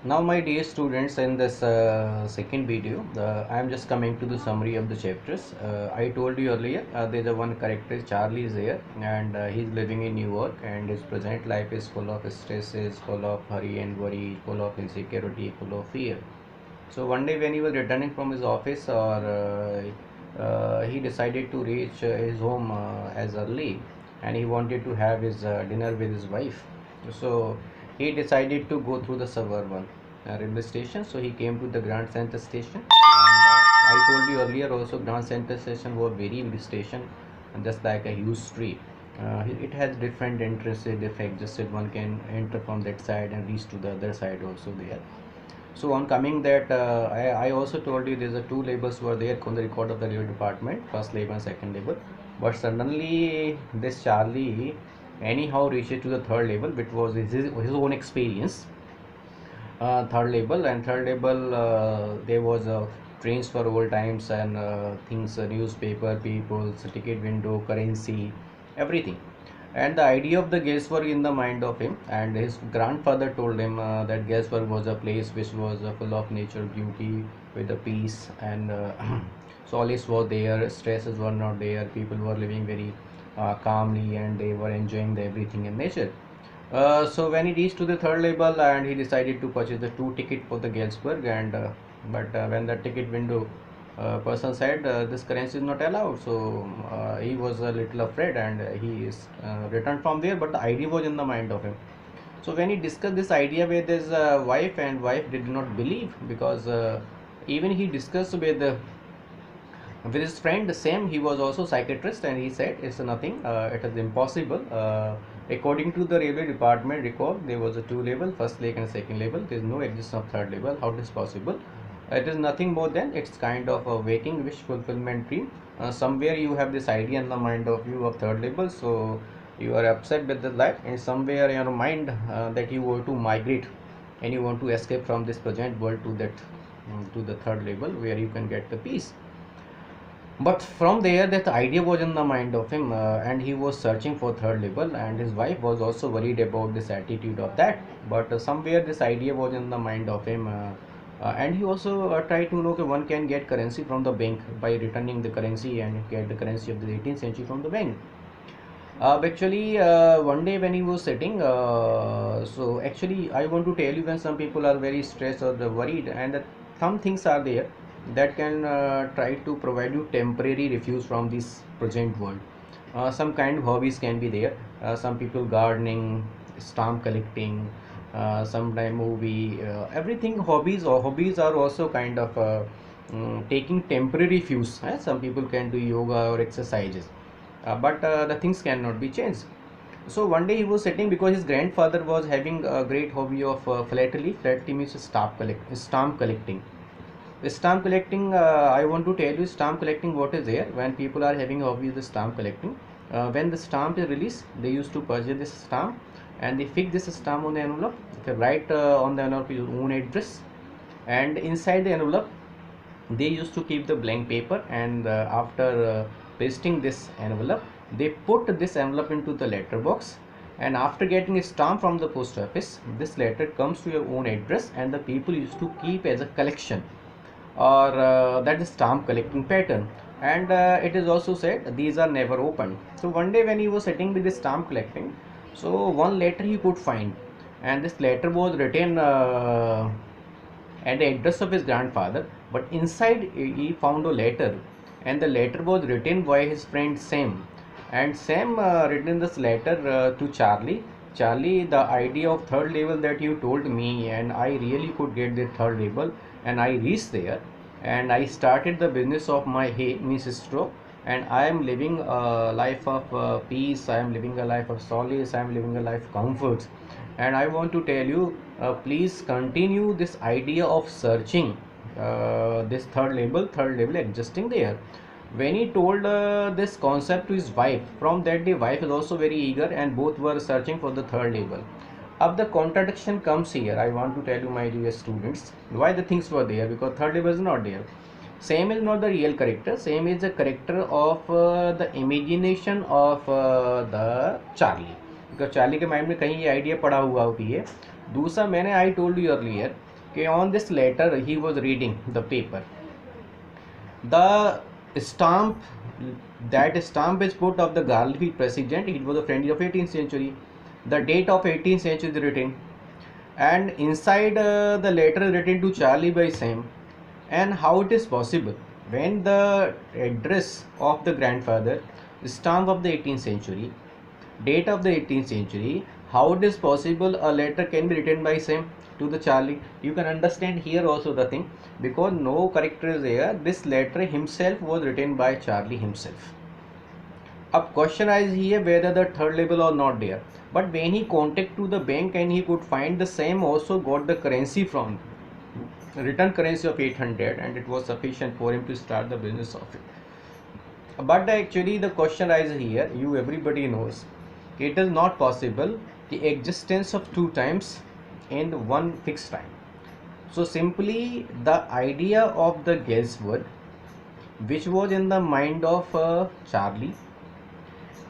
Now, my dear students, in this second video, I am just coming to the summary of the chapters. I told you earlier, there's a one character, Charlie is there, and he's living in New York, and his present life is full of stresses, full of hurry and worry, full of insecurity, full of fear. So one day, when he was returning from his office, he decided to reach his home as early, and he wanted to have his dinner with his wife. So he decided to go through the suburban railway station. So he came to the Grand Central station, and I told you earlier also, Grand Central station was very big station, just like a huge street. It has different entrances, different exits. One can enter from that side and reach to the other side also there. So on coming that, I also told you there's a two labels were there on the record of the railway department, first label and second label. But suddenly this Charlie anyhow reaches to the third label, which was his own experience. Third label, and third label, there was trains for old times and things, newspaper, people's ticket window, currency, everything. And the idea of the guesswork in the mind of him, and his grandfather told him that guesswork was a place which was full of nature beauty with the peace, and solace was there, stresses were not there, people were living very calmly, and they were enjoying the everything in nature. So when he reached to the third level, and he decided to purchase the two ticket for the Galesburg, and when the ticket window person said this currency is not allowed, so he was a little afraid, and he is returned from there. But the idea was in the mind of him. So when he discussed this idea with his wife, and wife did not believe, because even he discussed with his friend the same, he was also psychiatrist, and he said it's nothing, it is impossible. According to the railway department record, there was a two level, first level and second level. There is no existence of third level. How it is possible? It is nothing more than it's kind of a waking wish fulfillment dream. Somewhere you have this idea in the mind of you of third level, so you are upset with the life, and somewhere in your mind that you want to migrate, and you want to escape from this present world to that to the third level where you can get the peace. But from there, that idea was in the mind of him, and he was searching for third level, and his wife was also worried about this attitude of that. But somewhere this idea was in the mind of him, and he also tried to know that one can get currency from the bank by returning the currency and get the currency of the 18th century from the bank. Actually, one day when he was sitting, so actually I want to tell you, when some people are very stressed or worried, and some things are there that can try to provide you temporary refuge from this present world. Some kind of hobbies can be there. Some people gardening, stamp collecting, sometime movie, everything. Hobbies are also kind of taking temporary refuge. Some people can do yoga or exercises, but the things cannot be changed. So one day he was sitting, because his grandfather was having a great hobby of philately. Philately means stamp collecting. Stamp collecting, I want to tell you, stamp collecting, what is there when people are having hobby of the stamp collecting. When the stamp is released, they used to purchase this stamp, and they fix this stamp on the envelope. They write on the envelope your own address, and inside the envelope they used to keep the blank paper, and after pasting this envelope, they put this envelope into the letter box, and after getting a stamp from the post office, this letter comes to your own address, and the people used to keep as a collection, or that is stamp collecting pattern. And it is also said these are never opened. So one day when he was sitting with the stamp collecting, so one letter he could find, and this letter was written at the address of his grandfather, but inside he found a letter, and the letter was written by his friend Sam. And Sam written this letter to Charlie. Charlie, the idea of third level that you told me, and I really could get the third level, and I reached there, and I started the business of my means stroke, and I am living a life of peace, I am living a life of solace, I am living a life of comforts. And I want to tell you, please continue this idea of searching this third level existing there. When he told this concept to his wife, from that day wife is also very eager, and both were searching for the third level. Up the contradiction comes here. I want to tell you, my dear students, why the things were there, because third level is not there. Same is not the real character, same is the character of the imagination of the Charlie, because Charlie के mind में कहीं ये idea पड़ा हुआ होती है. दूसरा, मैंने I told you earlier Okay, on this letter he was reading the paper. The stamp, that stamp is put of the Gandhi president. It was a friend of 18th century. The date of 18th century is written, and inside the letter written to Charlie by Sam. And how it is possible when the address of the grandfather, stamp of the 18th century, date of the 18th century, how it is possible a letter can be written by Sam to the Charlie? You can understand here also the thing, because no character is there. This letter himself was written by Charlie himself. A question is here whether the third label or not there, but when he contacted to the bank and he could find the same, also got the currency from return currency of 800, and it was sufficient for him to start the business of it. But actually the question arises here, you everybody knows, it is not possible the existence of two times in one fixed time. So simply the idea of the guesswork which was in the mind of Charlie,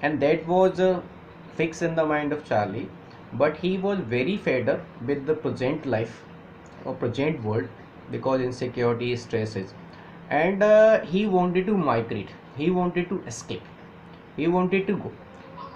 and that was fixed in the mind of Charlie, but he was very fed up with the present life or present world, because insecurity, stresses, and he wanted to migrate, he wanted to escape, he wanted to go.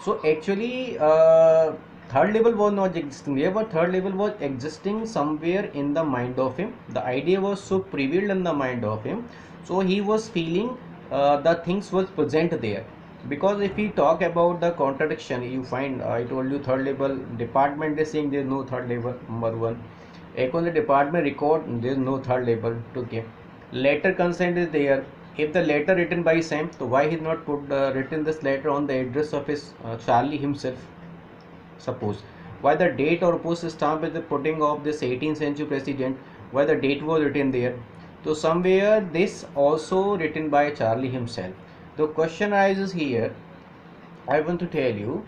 So actually third level was not existing there, but third level was existing somewhere in the mind of him. The idea was so prevalent in the mind of him, so he was feeling the things was present there. Because if we talk about the contradiction, you find, I told you third level department is saying there is no third level, number one. On the department record there is no third level to give. Letter consent is there. If the letter written by Sam, so why he not put written this letter on the address of his Charlie himself? Suppose why the date or post stamp is the putting of this 18th century president, why the date was written there? So somewhere this also written by Charlie himself. The question arises here, I want to tell you,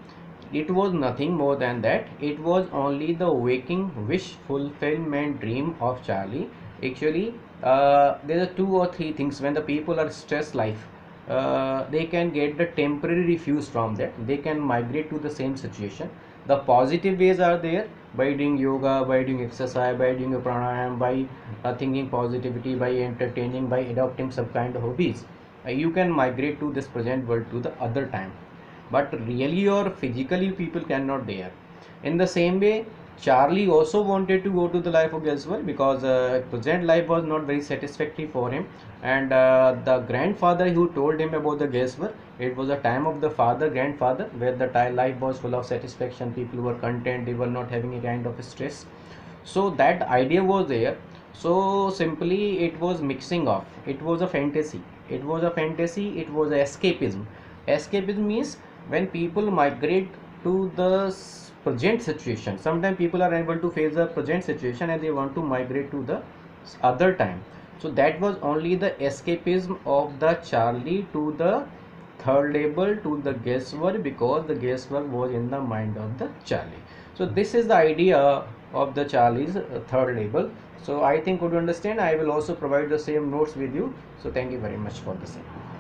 it was nothing more than that. It was only the waking wish fulfillment dream of Charlie. Actually there are two or three things when the people are stressed life, they can get the temporary refuge from that, they can migrate to the same situation. The positive ways are there, by doing yoga, by doing exercise, by doing a pranayam, by thinking positivity, by entertaining, by adopting some kind of hobbies, you can migrate to this present world to the other time. But really or physically people cannot there. In the same way, Charlie also wanted to go to the life of Gelsworth, because present life was not very satisfactory for him, and the grandfather who told him about the Gelsworth, it was a time of the father, grandfather, where the life was full of satisfaction, people were content, they were not having a kind of stress. So that idea was there. So simply it was mixing of, it was a fantasy, it was a fantasy, it was a escapism. Escapism means when people migrate to the present situation, sometimes people are able to face the present situation and they want to migrate to the other time. So that was only the escapism of the Charlie to the third label, to the guesswork, because the guesswork was in the mind of the Charlie. So this is the idea of the Charlie's third label. So I think, could you understand? I will also provide the same notes with you. So thank you very much for the same.